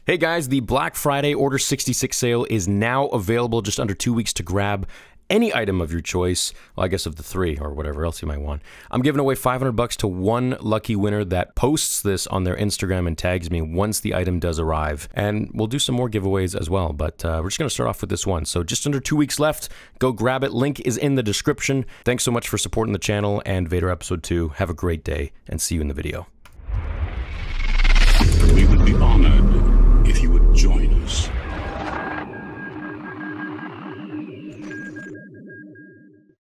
Hey guys, the Black Friday Order 66 sale is now available, just under 2 weeks to grab any item of your choice. Well, I guess of the three or whatever else you might want. I'm giving away $500 to one lucky winner that posts this on their Instagram and tags me once the item does arrive. And we'll do some more giveaways as well, but we're just going to start off with this one. So just under 2 weeks left. Go grab it. Link is in the description. Thanks so much for supporting the channel and Vader Episode 2. Have a great day and see you in the video. We would be honored if you would join us.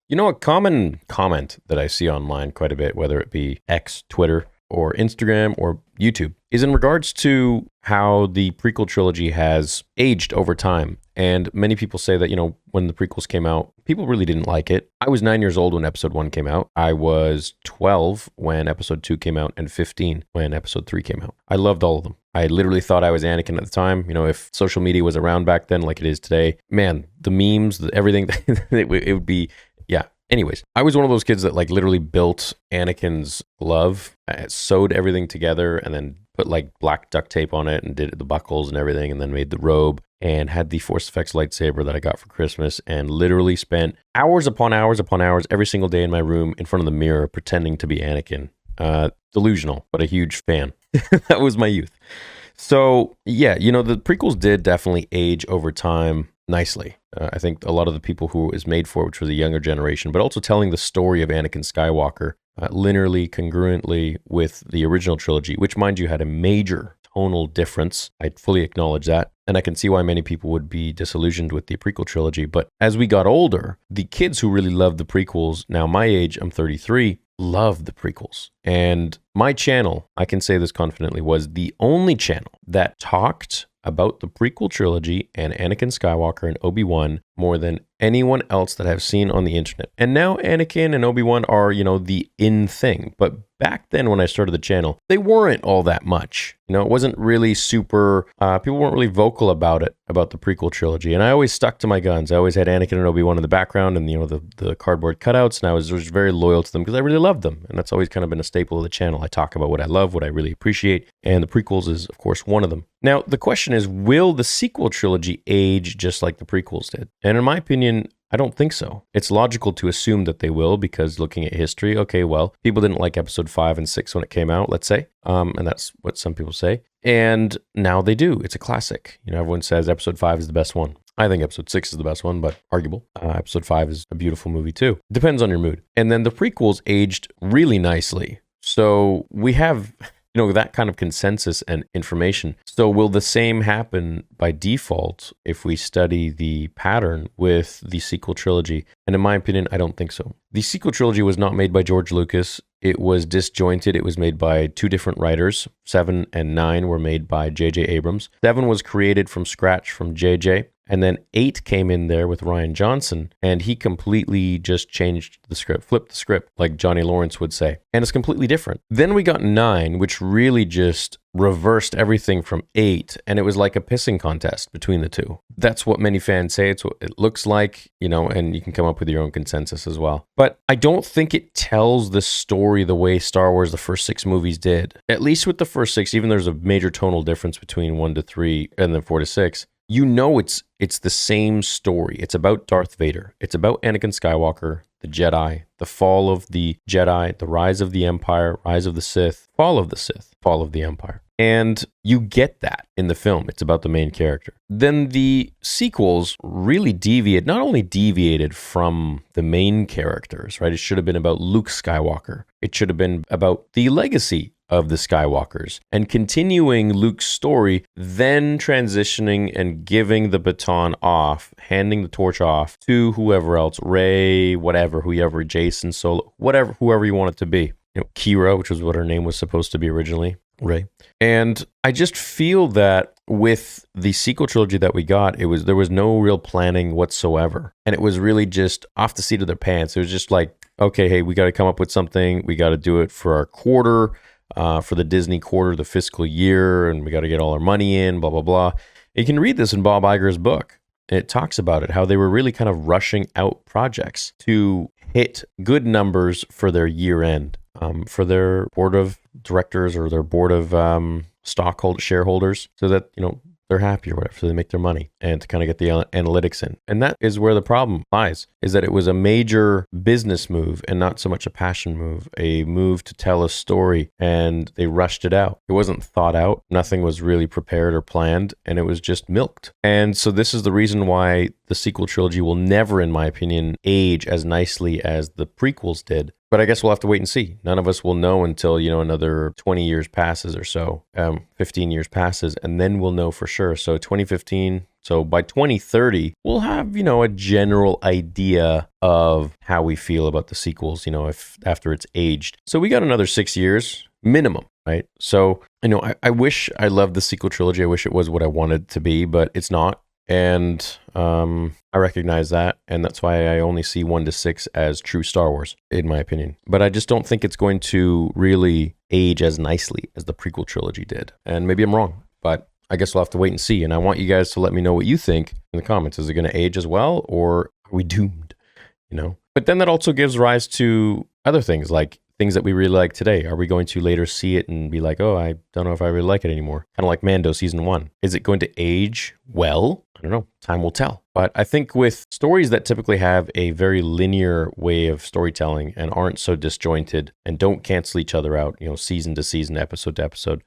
You know, a common comment that I see online quite a bit, whether it be X, Twitter, or Instagram, or YouTube, is in regards to how the prequel trilogy has aged over time. And many people say that, you know, when the prequels came out, people really didn't like it. I was 9 years old when episode 1 came out. I was 12 when episode 2 came out, and 15 when episode 3 came out. I loved all of them. I literally thought I was Anakin at the time. You know, if social media was around back then like it is today, man, the memes, everything, it would be, yeah. Anyways, I was one of those kids that like literally built Anakin's glove, sewed everything together, and then put like black duct tape on it and did the buckles and everything, and then made the robe and had the Force Effects lightsaber that I got for Christmas, and literally spent hours upon hours upon hours every single day in my room in front of the mirror pretending to be Anakin. Delusional, but a huge fan. That was my youth. So yeah, you know, the prequels did definitely age over time nicely. I think a lot of the people who it was made for, which was a younger generation, but also telling the story of Anakin Skywalker linearly, congruently with the original trilogy, which, mind you, had a major tonal difference. I fully acknowledge that. And I can see why many people would be disillusioned with the prequel trilogy. But as we got older, the kids who really loved the prequels, now my age, I'm 33, loved the prequels. And my channel, I can say this confidently, was the only channel that talked about the prequel trilogy and Anakin Skywalker and Obi-Wan more than anyone else that I've seen on the internet. And now Anakin and Obi-Wan are, you know, the in thing. But back then when I started the channel, they weren't all that much. You know, it wasn't really super, people weren't really vocal about it, about the prequel trilogy. And I always stuck to my guns. I always had Anakin and Obi-Wan in the background and, you know, the cardboard cutouts. And I was very loyal to them because I really loved them. And that's always kind of been a staple of the channel. I talk about what I love, what I really appreciate. And the prequels is, of course, one of them. Now, the question is, will the sequel trilogy age just like the prequels did? And in my opinion, I don't think so. It's logical to assume that they will because looking at history, okay, well, people didn't like episode 5 and 6 when it came out, let's say. And that's what some people say. And now they do. It's a classic. You know, everyone says episode 5 is the best one. I think episode 6 is the best one, but arguable. Episode 5 is a beautiful movie too. Depends on your mood. And then the prequels aged really nicely. So we have, you know, that kind of consensus and information. So will the same happen by default if we study the pattern with the sequel trilogy? And in my opinion, I don't think so. The sequel trilogy was not made by George Lucas. It was disjointed. It was made by two different writers. 7 and 9 were made by J.J. Abrams. 7 was created from scratch from J.J., and then 8 came in there with Rian Johnson, and he completely just changed the script, flipped the script, like Johnny Lawrence would say. And it's completely different. Then we got 9, which really just reversed everything from 8, and it was like a pissing contest between the two. That's what many fans say. It's what it looks like, you know, and you can come up with your own consensus as well. But I don't think it tells the story the way Star Wars, the first 6 movies did. At least with the first 6, even there's a major tonal difference between 1 to 3 and then 4 to 6. You know it's the same story. It's about Darth Vader. It's about Anakin Skywalker, the Jedi, the fall of the Jedi, the rise of the Empire, rise of the Sith, fall of the Sith, fall of the Empire. And you get that in the film. It's about the main character. Then the sequels really not only deviated from the main characters, right? It should have been about Luke Skywalker. It should have been about the legacy of the Skywalkers and continuing Luke's story, then transitioning and giving the baton off, handing the torch off to whoever else, Rey, whatever, whoever, Jason, Solo, whatever, whoever you want it to be. You know, Kira, which was what her name was supposed to be originally, Rey. And I just feel that with the sequel trilogy that we got, there was no real planning whatsoever. And it was really just off the seat of their pants. It was just like, okay, hey, we got to come up with something. We got to do it for our quarter. For the Disney quarter, the fiscal year, and we got to get all our money in, blah, blah, blah. You can read this in Bob Iger's book. It talks about it, how they were really kind of rushing out projects to hit good numbers for their year end, for their board of directors or their board of stockholder shareholders so that, they're happy or whatever, so they make their money and to kind of get the analytics in. And that is where the problem lies, is that it was a major business move and not so much a passion move, a move to tell a story, and they rushed it out. It wasn't thought out. Nothing was really prepared or planned, and it was just milked. And so this is the reason why the sequel trilogy will never, in my opinion, age as nicely as the prequels did. But I guess we'll have to wait and see. None of us will know until, another 20 years passes or so, 15 years passes, and then we'll know for sure. So 2015, so by 2030, we'll have, a general idea of how we feel about the sequels, if after it's aged. So we got another 6 years minimum, right? So, I wish I loved the sequel trilogy. I wish it was what I wanted it to be, but it's not. And I recognize that, and that's why I only see 1 to 6 as true Star Wars, in my opinion. But I just don't think it's going to really age as nicely as the prequel trilogy did. And maybe I'm wrong, but I guess we'll have to wait and see. And I want you guys to let me know what you think in the comments. Is it going to age as well, or are we doomed? But then that also gives rise to other things, like things that we really like today. Are we going to later see it and be like, oh, I don't know if I really like it anymore? Kind of like Mando season 1. Is it going to age well? I don't know. Time will tell. But I think with stories that typically have a very linear way of storytelling and aren't so disjointed and don't cancel each other out, season to season, episode to episode,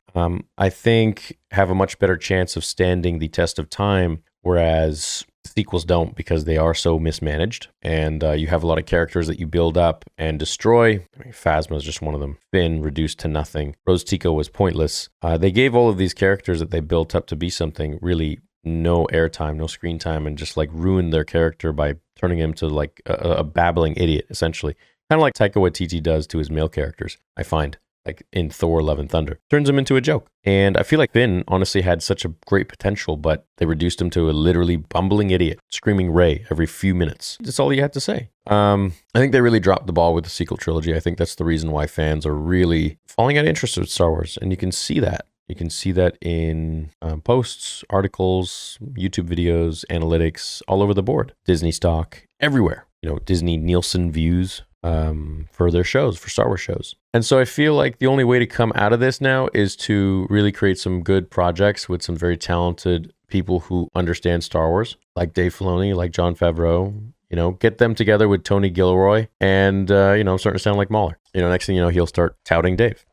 I think have a much better chance of standing the test of time, whereas sequels don't, because they are so mismanaged, and you have a lot of characters that you build up and destroy. Phasma is just one of them. Finn reduced to nothing. Rose Tico was pointless. They gave all of these characters that they built up to be something really no airtime, no screen time, and just like ruined their character by turning him to like a babbling idiot, essentially. Kind of like Taika Waititi does to his male characters, I find. Like in Thor Love and Thunder. Turns him into a joke. And I feel like Finn honestly had such a great potential, but they reduced him to a literally bumbling idiot, screaming Rey every few minutes. That's all he had to say. I think they really dropped the ball with the sequel trilogy. I think that's the reason why fans are really falling out of interest with Star Wars. And you can see that. You can see that in posts, articles, YouTube videos, analytics, all over the board. Disney stock, everywhere. Disney Nielsen views for their shows, for Star Wars shows. And so I feel like the only way to come out of this now is to really create some good projects with some very talented people who understand Star Wars, like Dave Filoni, like Jon Favreau. Get them together with Tony Gilroy, and I'm starting to sound like Mahler. Next thing you know, he'll start touting Dave.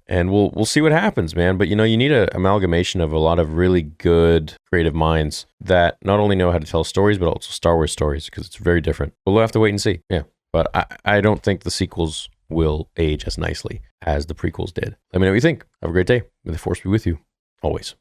And we'll see what happens, man. But you need an amalgamation of a lot of really good creative minds that not only know how to tell stories, but also Star Wars stories, because it's very different. But we'll have to wait and see. Yeah. But I don't think the sequels will age as nicely as the prequels did. Let me know what you think. Have a great day. May the Force be with you always.